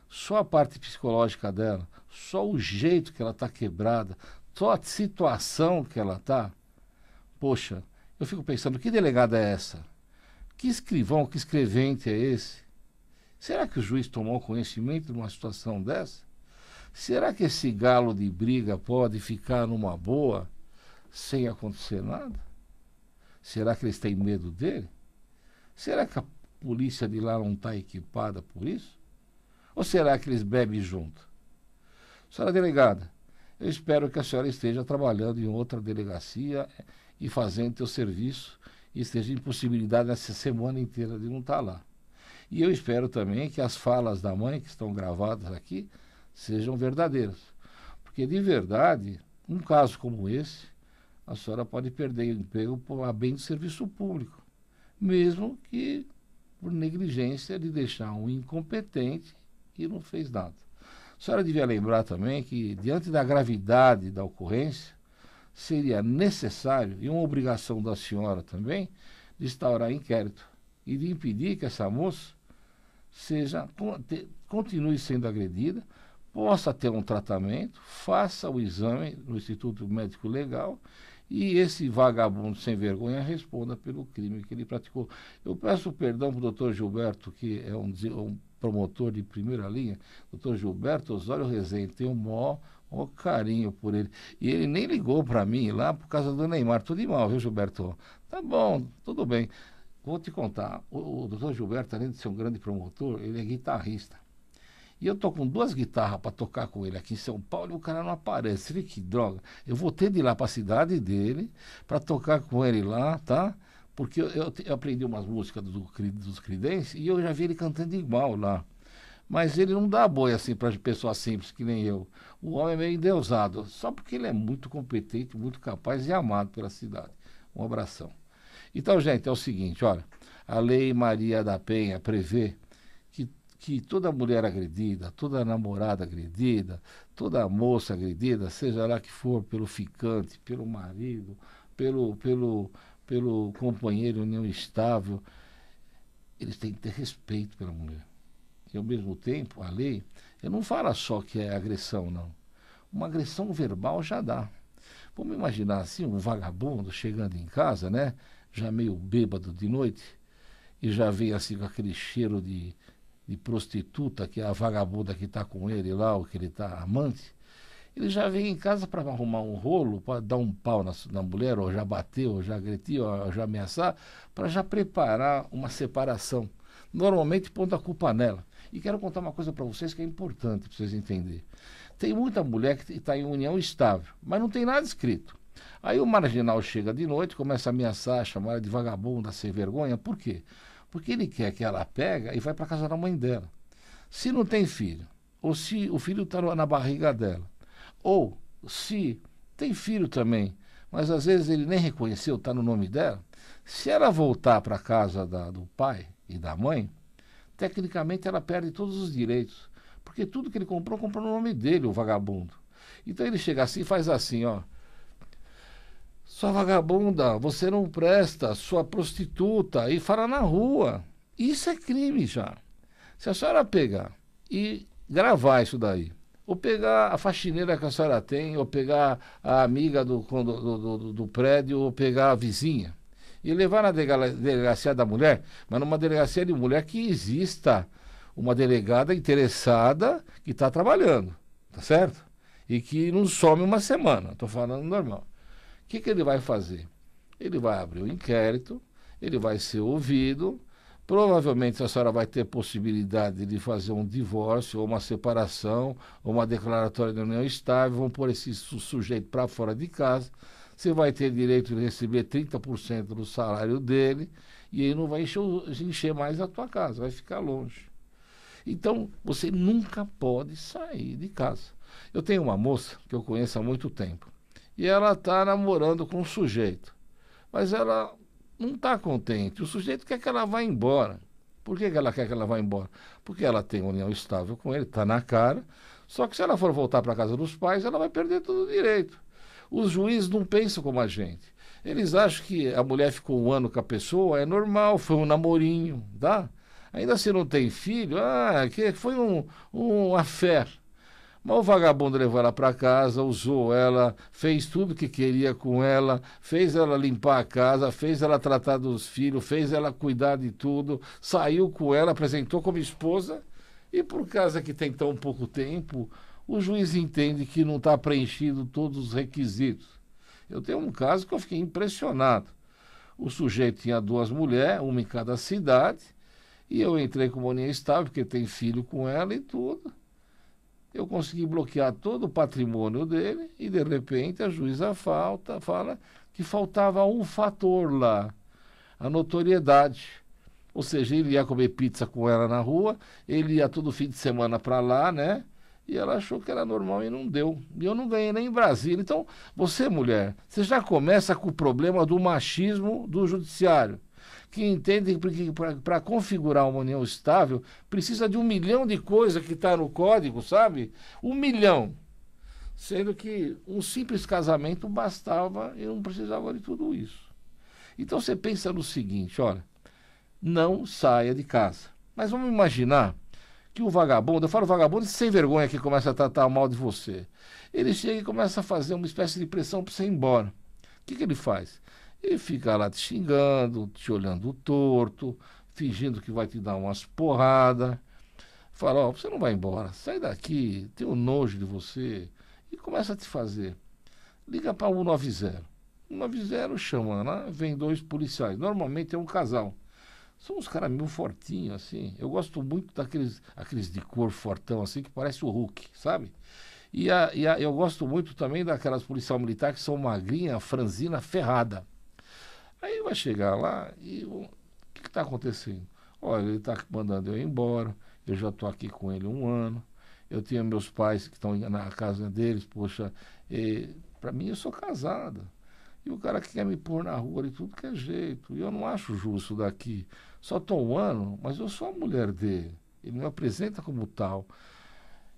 só a parte psicológica dela, só o jeito que ela está quebrada, só a situação que ela está, poxa, eu fico pensando, que delegada é essa? Que escrivão, que escrevente é esse? Será que o juiz tomou conhecimento de uma situação dessa? Será que esse galo de briga pode ficar numa boa sem acontecer nada? Será que eles têm medo dele? Será que a polícia de lá não está equipada por isso? Ou será que eles bebem junto? Senhora delegada, eu espero que a senhora esteja trabalhando em outra delegacia e fazendo seu serviço e esteja impossibilidade nessa semana inteira de não estar lá. E eu espero também que as falas da mãe que estão gravadas aqui sejam verdadeiras. Porque, de verdade, um caso como esse, a senhora pode perder o emprego por bem do serviço público, mesmo que por negligência de deixar um incompetente que não fez nada. A senhora devia lembrar também que, diante da gravidade da ocorrência, seria necessário, e uma obrigação da senhora também, de instaurar inquérito e de impedir que essa moça continue sendo agredida, possa ter um tratamento, faça o exame no Instituto Médico Legal e esse vagabundo sem vergonha responda pelo crime que ele praticou. Eu peço perdão para o doutor Gilberto, que é um promotor de primeira linha, doutor Gilberto Osório Rezende, tenho o maior carinho por ele. E ele nem ligou para mim lá por causa do Neymar. Tudo de mal, viu, Gilberto? Tá bom, tudo bem. Vou te contar, o doutor Gilberto, além de ser um grande promotor, ele é guitarrista. E eu tô com 2 guitarras para tocar com ele aqui em São Paulo e o cara não aparece. Você vê que droga. Eu vou ter de ir lá para a cidade dele para tocar com ele lá, tá? Porque eu aprendi umas músicas dos Creedence e eu já vi ele cantando igual lá. Mas ele não dá boi assim para pessoas simples que nem eu. O homem é meio endeusado, só porque ele é muito competente, muito capaz e amado pela cidade. Um abração. Então, gente, é o seguinte, olha, a Lei Maria da Penha prevê que toda mulher agredida, toda namorada agredida, toda moça agredida, seja lá que for, pelo ficante, pelo marido, pelo companheiro união estável, eles têm que ter respeito pela mulher. E, ao mesmo tempo, a lei, eu não falo só que é agressão, não. Uma agressão verbal já dá. Vamos imaginar assim, um vagabundo chegando em casa, né? Já meio bêbado de noite, e já vem assim com aquele cheiro de prostituta, que é a vagabunda que está com ele lá, ou que ele está amante. Ele já vem em casa para arrumar um rolo, para dar um pau na mulher, ou já bater, ou já agredir, ou já ameaçar, para já preparar uma separação. Normalmente pondo a culpa nela. E quero contar uma coisa para vocês que é importante para vocês entenderem. Tem muita mulher que está em união estável, mas não tem nada escrito. Aí o marginal chega de noite, começa a ameaçar, chamar ela de vagabunda, sem vergonha. Por quê? Porque ele quer que ela pega e vai para casa da mãe dela. Se não tem filho, ou se o filho está na barriga dela, ou se tem filho também, mas às vezes ele nem reconheceu, está no nome dela, se ela voltar para a casa do pai e da mãe, tecnicamente ela perde todos os direitos, porque tudo que ele comprou no nome dele, o vagabundo. Então ele chega assim e faz assim, ó. Sua vagabunda, você não presta, sua prostituta, e fala na rua. Isso é crime já. Se a senhora pegar e gravar isso daí, ou pegar a faxineira que a senhora tem, ou pegar a amiga do prédio, ou pegar a vizinha, e levar na delegacia da mulher, mas numa delegacia de mulher que exista uma delegada interessada que está trabalhando, tá certo? E que não some uma semana, estou falando normal. O que ele vai fazer? Ele vai abrir o inquérito, ele vai ser ouvido, provavelmente a senhora vai ter possibilidade de fazer um divórcio, ou uma separação, ou uma declaratória de união estável, vão pôr esse sujeito para fora de casa, você vai ter direito de receber 30% do salário dele, e ele não vai encher mais a tua casa, vai ficar longe. Então, você nunca pode sair de casa. Eu tenho uma moça que eu conheço há muito tempo, e ela está namorando com um sujeito, mas ela não está contente. O sujeito quer que ela vá embora. Por que ela quer que ela vá embora? Porque ela tem união estável com ele, está na cara, só que se ela for voltar para a casa dos pais, ela vai perder todo o direito. Os juízes não pensam como a gente. Eles acham que a mulher ficou 1 ano com a pessoa, é normal, foi um namorinho, tá? Ainda se não tem filho, que foi um affair. Mas o vagabundo levou ela para casa, usou ela, fez tudo o que queria com ela, fez ela limpar a casa, fez ela tratar dos filhos, fez ela cuidar de tudo, saiu com ela, apresentou como esposa, e por causa que tem tão pouco tempo, o juiz entende que não está preenchido todos os requisitos. Eu tenho um caso que eu fiquei impressionado. O sujeito tinha 2 mulheres, uma em cada cidade, e eu entrei com união estável, porque tem filho com ela e tudo. Eu consegui bloquear todo o patrimônio dele e, de repente, a juíza fala que faltava um fator lá, a notoriedade. Ou seja, ele ia comer pizza com ela na rua, ele ia todo fim de semana para lá, né? E ela achou que era normal e não deu. E eu não ganhei nem em Brasília. Então, você, mulher, você já começa com o problema do machismo do judiciário, que entende que para configurar uma união estável precisa de 1 milhão de coisas que está no código, sabe? 1 milhão. Sendo que um simples casamento bastava e não precisava de tudo isso. Então você pensa no seguinte, olha, não saia de casa. Mas vamos imaginar que o vagabundo, eu falo vagabundo sem vergonha que começa a tratar mal de você. Ele chega e começa a fazer uma espécie de pressão para você ir embora. O que ele faz? Ele fica lá te xingando, te olhando torto, fingindo que vai te dar umas porradas. Fala, ó, você não vai embora, sai daqui, tenho nojo de você. E começa a te fazer. Liga para o 190. 190 chama lá, vem 2 policiais. Normalmente é um casal. São uns caras meio fortinhos, assim. Eu gosto muito aqueles de cor fortão, assim, que parece o Hulk, sabe? Eu gosto muito também daquelas policiais militares que são magrinha, franzina, ferrada. Aí vai chegar lá e o que está acontecendo? Olha, ele está mandando eu ir embora, eu já estou aqui com ele 1 ano, eu tenho meus pais que estão na casa deles, poxa, para mim eu sou casada. E o cara que quer me pôr na rua de tudo que é jeito. E eu não acho justo daqui. Só estou 1 ano, mas eu sou a mulher dele. Ele me apresenta como tal.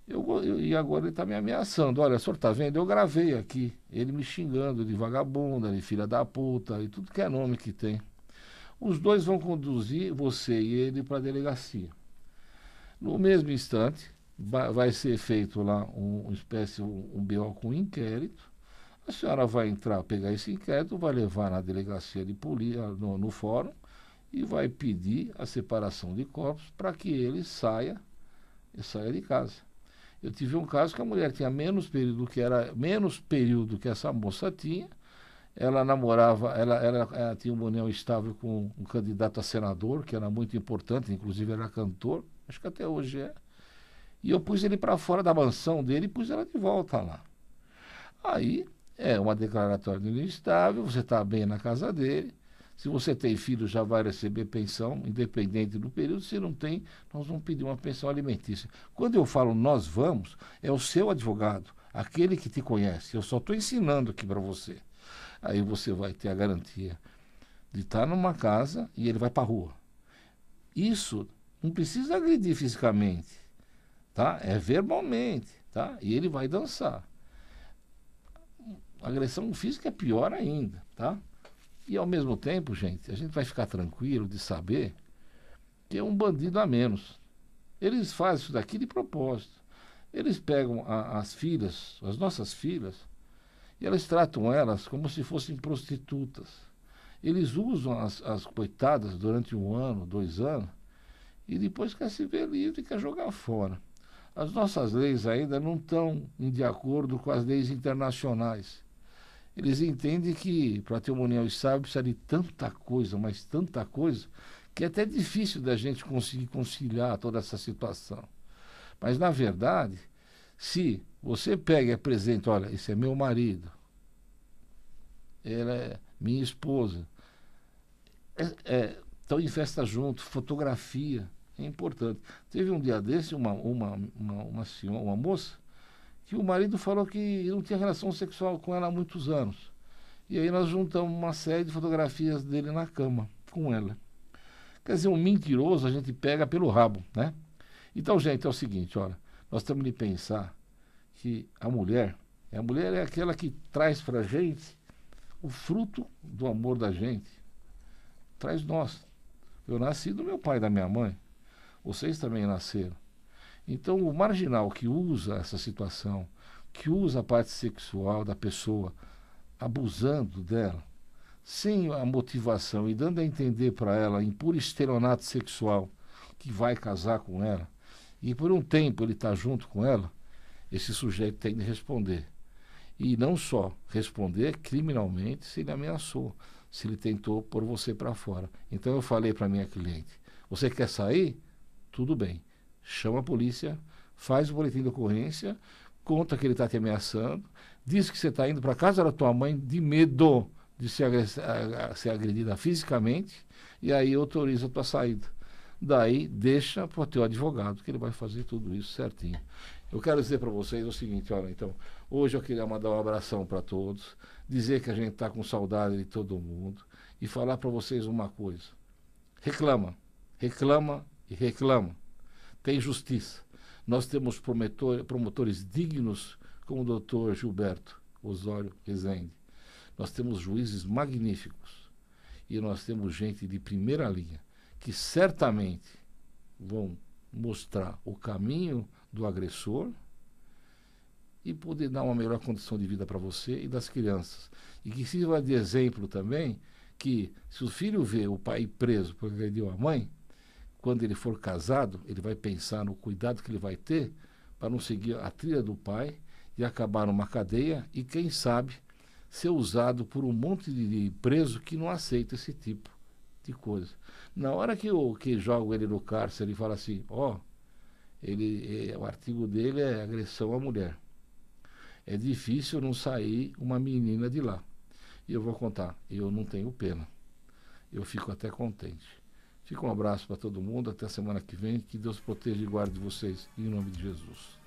E agora ele está me ameaçando. Olha, o senhor está vendo? Eu gravei aqui. Ele me xingando de vagabunda, de filha da puta, e tudo que é nome que tem. Os 2 vão conduzir você e ele para a delegacia. No mesmo instante, vai ser feito lá um BO com inquérito. A senhora vai entrar, pegar esse inquérito, vai levar na delegacia de polícia, no fórum, e vai pedir a separação de corpos para que ele saia de casa. Eu tive um caso que a mulher tinha menos período que essa moça tinha. Ela namorava, ela tinha uma união estável com um candidato a senador, que era muito importante, inclusive era cantor, acho que até hoje é. E eu pus ele para fora da mansão dele e pus ela de volta lá. Aí é uma declaratória de união estável, você está bem na casa dele. Se você tem filho, já vai receber pensão, independente do período. Se não tem, nós vamos pedir uma pensão alimentícia. Quando eu falo nós vamos, é o seu advogado, aquele que te conhece. Eu só estou ensinando aqui para você. Aí você vai ter a garantia de estar numa casa e ele vai para a rua. Isso não precisa agredir fisicamente, tá? É verbalmente, tá? E ele vai dançar. A agressão física é pior ainda, tá? E ao mesmo tempo, gente, a gente vai ficar tranquilo de saber que é um bandido a menos. Eles fazem isso daqui de propósito. Eles pegam as filhas, as nossas filhas, e elas tratam elas como se fossem prostitutas. Eles usam as coitadas durante 1 ano, 2 anos, e depois quer se ver livre e quer jogar fora. As nossas leis ainda não estão de acordo com as leis internacionais. Eles entendem que para ter uma união estável precisa de tanta coisa, mas tanta coisa, que é até difícil da gente conseguir conciliar toda essa situação. Mas, na verdade, se você pega e apresenta, olha, esse é meu marido, ela é minha esposa, estão em festa junto, fotografia, é importante. Teve um dia desse uma moça que o marido falou que não tinha relação sexual com ela há muitos anos. E aí nós juntamos uma série de fotografias dele na cama com ela. Quer dizer, um mentiroso a gente pega pelo rabo, né? Então, gente, é o seguinte, olha, nós temos de pensar que a mulher é aquela que traz pra gente o fruto do amor da gente. Traz nós. Eu nasci do meu pai e da minha mãe. Vocês também nasceram. Então, o marginal que usa essa situação, que usa a parte sexual da pessoa, abusando dela, sem a motivação e dando a entender para ela, em puro estelionato sexual, que vai casar com ela, e por um tempo ele está junto com ela, esse sujeito tem de responder. E não só responder criminalmente se ele ameaçou. se ele tentou pôr você para fora. Então eu falei para minha cliente, você quer sair? Tudo bem, chama a polícia, faz o boletim de ocorrência, conta que ele está te ameaçando, diz que você está indo para casa da tua mãe de medo de ser agredida fisicamente, e aí autoriza a tua saída. Daí deixa para o teu advogado, que ele vai fazer tudo isso certinho. Eu quero dizer para vocês o seguinte, olha, então, hoje eu queria mandar um abração para todos, dizer que a gente está com saudade de todo mundo e falar para vocês uma coisa. Reclama, reclama e reclama. Tem justiça. Nós temos promotores dignos como o doutor Gilberto Osório Rezende. Nós temos juízes magníficos e nós temos gente de primeira linha que certamente vão mostrar o caminho do agressor e poder dar uma melhor condição de vida para você e das crianças. E que sirva de exemplo também que se o filho vê o pai preso porque agrediu a mãe, quando ele for casado, ele vai pensar no cuidado que ele vai ter para não seguir a trilha do pai e acabar numa cadeia e, quem sabe, ser usado por um monte de preso que não aceita esse tipo de coisa. Na hora que joga ele no cárcere, ele fala assim, ó, o artigo dele é agressão à mulher. É difícil não sair uma menina de lá. E eu vou contar, eu não tenho pena. Eu fico até contente. Fica um abraço para todo mundo, até a semana que vem. Que Deus proteja e guarde vocês, em nome de Jesus.